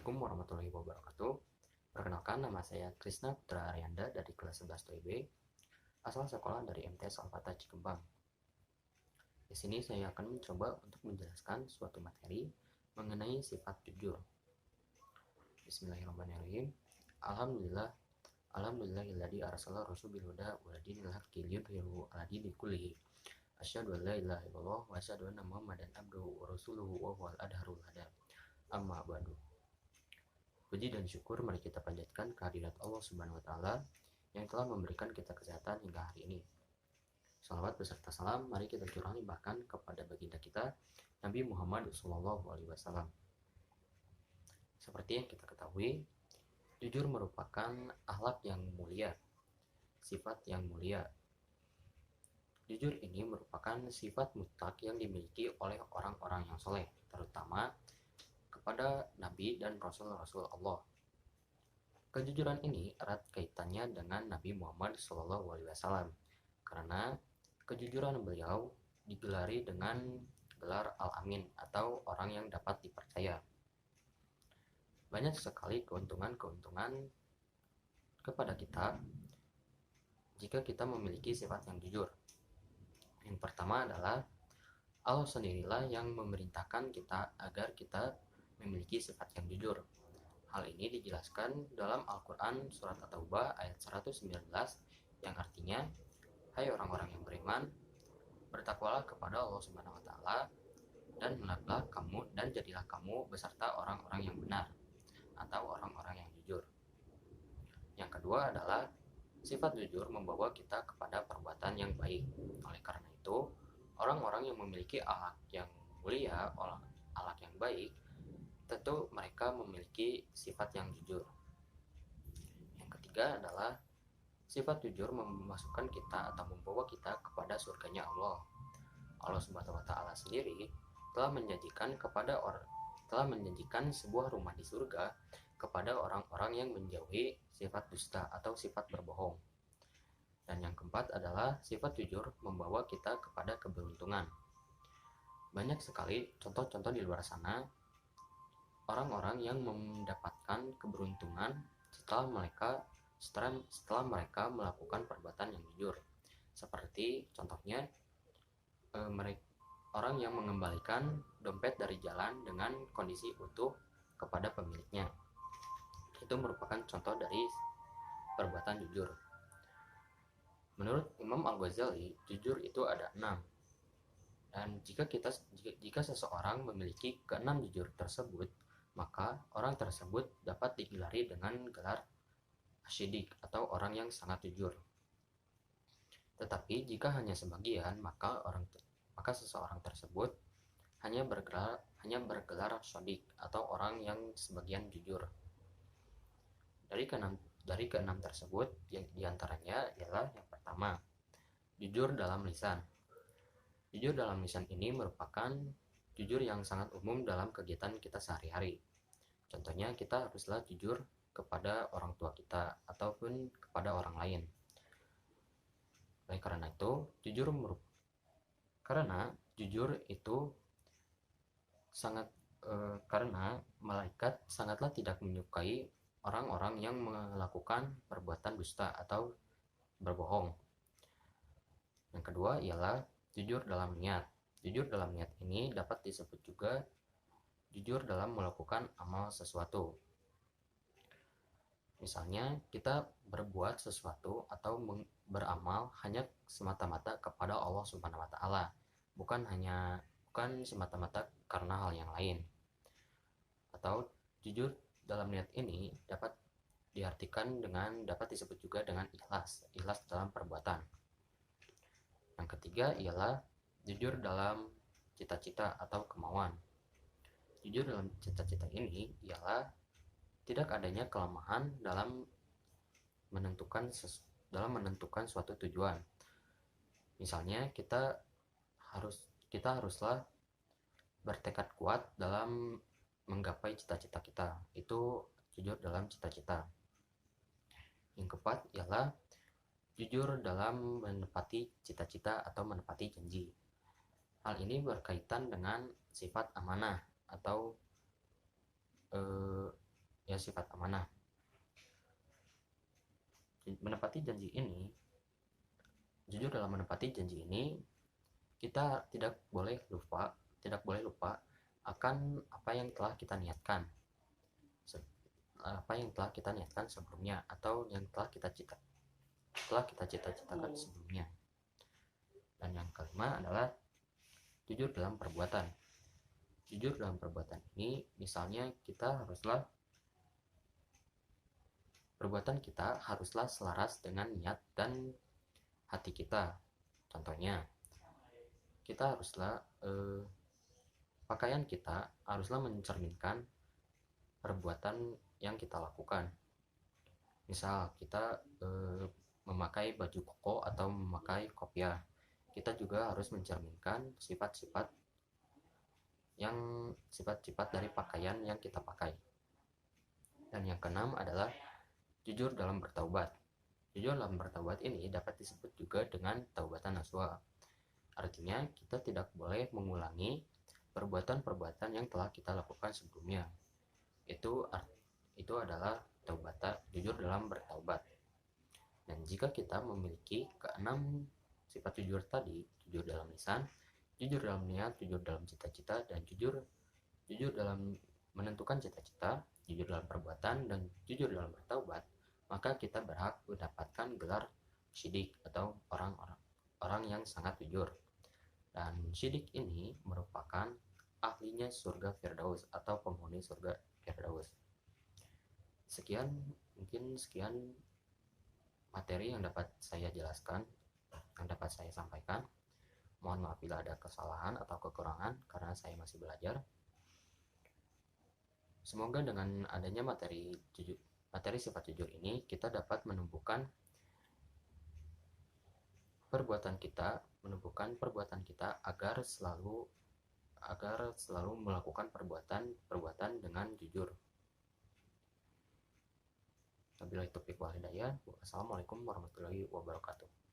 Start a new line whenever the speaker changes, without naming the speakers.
Assalamualaikum warahmatullahi wabarakatuh. Perkenalkan, nama saya Krisna Putra Aryanda dari kelas 11 TIB, asal sekolah dari MTS Al-Fatah Cikembang. Di sini saya akan mencoba untuk menjelaskan suatu materi mengenai sifat jujur. Bismillahirrahmanirrahim. Alhamdulillah, alhamdulillahilladzi arsala rasul bil huda wa dinil haqqi liyudhhirahu 'ala dini kullihi. Asyhadu an la ilaha illallah wa asyhadu anna Muhammadan abduhu wa rasuluhu wa huwal adharul hada. Amma ba'du. Puji dan syukur mari kita panjatkan kehadirat Allah Subhanahu wa taala yang telah memberikan kita kesehatan hingga hari ini. Salawat beserta salam mari kita curah limpahkan kepada baginda kita Nabi Muhammad SAW. Seperti yang kita ketahui, jujur merupakan akhlak yang mulia, sifat yang mulia. Jujur ini merupakan sifat mutlak yang dimiliki oleh orang-orang yang soleh, terutama kepada Nabi dan Rasul-Rasul Allah. Kejujuran ini erat kaitannya dengan Nabi Muhammad SAW, karena kejujuran beliau digelari dengan gelar Al-Amin atau orang yang dapat dipercaya. Banyak sekali keuntungan-keuntungan kepada kita jika kita memiliki sifat yang jujur. Yang pertama adalah Allah sendirilah yang memerintahkan kita agar kita memiliki sifat yang jujur. Hal ini dijelaskan dalam Al-Quran Surat At-Taubah ayat 119 yang artinya, hai orang-orang yang beriman, bertakwalah kepada Allah Subhanahu wa taala dan hendaklah kamu dan jadilah kamu beserta orang-orang yang benar atau orang-orang yang jujur. Yang kedua adalah sifat jujur membawa kita kepada perbuatan yang baik. Oleh karena itu, orang-orang yang memiliki akhlak yang mulia, akhlak yang baik, tentu mereka memiliki sifat yang jujur. Yang ketiga adalah sifat jujur memasukkan kita atau membawa kita kepada surganya Allah. Allah Subhanahu wa taala sendiri telah menjanjikan sebuah rumah di surga kepada orang-orang yang menjauhi sifat dusta atau sifat berbohong. Dan yang keempat adalah sifat jujur membawa kita kepada keberuntungan. Banyak sekali contoh-contoh di luar sana orang-orang yang mendapatkan keberuntungan setelah mereka melakukan perbuatan yang jujur. Seperti contohnya orang yang mengembalikan dompet dari jalan dengan kondisi utuh kepada pemiliknya. Itu merupakan contoh dari perbuatan jujur. Menurut Imam Al-Ghazali, jujur itu ada 6. Dan jika seseorang memiliki ke-6 jujur tersebut, maka orang tersebut dapat digelari dengan gelar asyidik atau orang yang sangat jujur. Tetapi jika hanya sebagian, maka seseorang tersebut hanya bergelar syadik atau orang yang sebagian jujur. Dari keenam tersebut, yang diantaranya ialah yang pertama, jujur dalam lisan. Jujur dalam lisan ini merupakan jujur yang sangat umum dalam kegiatan kita sehari-hari. Contohnya, kita haruslah jujur kepada orang tua kita ataupun kepada orang lain. Oleh karena itu, karena malaikat sangatlah tidak menyukai orang-orang yang melakukan perbuatan dusta atau berbohong. Yang kedua ialah jujur dalam niat. Jujur dalam niat ini dapat disebut juga jujur dalam melakukan amal sesuatu. Misalnya, kita berbuat sesuatu atau beramal hanya semata-mata kepada Allah Subhanahu wa taala, bukan semata-mata karena hal yang lain. Atau jujur dalam niat ini dapat disebut juga dengan ikhlas dalam perbuatan. Yang ketiga ialah jujur dalam cita-cita atau kemauan. Jujur dalam cita-cita ini ialah tidak adanya kelemahan dalam menentukan suatu tujuan. Misalnya, kita haruslah bertekad kuat dalam menggapai cita-cita kita. Itu jujur dalam cita-cita. Yang keempat ialah jujur dalam menepati cita-cita atau menepati janji. Hal ini berkaitan dengan sifat amanah atau ya sifat amanah. Menepati janji ini, jujur dalam menepati janji ini, kita tidak boleh lupa akan apa yang telah kita niatkan, sebelumnya, atau yang telah kita cita-citakan sebelumnya. Dan yang kelima adalah jujur dalam perbuatan. Jujur dalam perbuatan ini, misalnya perbuatan kita haruslah selaras dengan niat dan hati kita. Contohnya, kita haruslah pakaian kita haruslah mencerminkan perbuatan yang kita lakukan. Misal kita memakai baju koko atau memakai kopiah, kita juga harus mencerminkan sifat-sifat dari pakaian yang kita pakai. Dan yang keenam adalah jujur dalam bertaubat. Jujur dalam bertaubat ini dapat disebut juga dengan taubatan nasuha. Artinya, kita tidak boleh mengulangi perbuatan-perbuatan yang telah kita lakukan sebelumnya. Itu adalah jujur dalam bertaubat. Dan jika kita memiliki keenam sifat jujur tadi, jujur dalam lisan, jujur dalam niat, jujur dalam cita-cita, dan jujur dalam menentukan cita-cita, jujur dalam perbuatan, dan jujur dalam bertaubat, maka kita berhak mendapatkan gelar syidik atau orang yang sangat jujur. Dan syidik ini merupakan ahlinya surga Firdaus atau penghuni surga Firdaus. Mungkin sekian materi yang dapat saya jelaskan, yang dapat saya sampaikan. Mohon maaf bila ada kesalahan atau kekurangan karena saya masih belajar. Semoga dengan adanya materi sifat jujur ini, kita dapat menumbuhkan perbuatan kita agar selalu melakukan perbuatan dengan jujur. Wabillahi taufiq wal hidayah. Wassalamualaikum warahmatullahi wabarakatuh.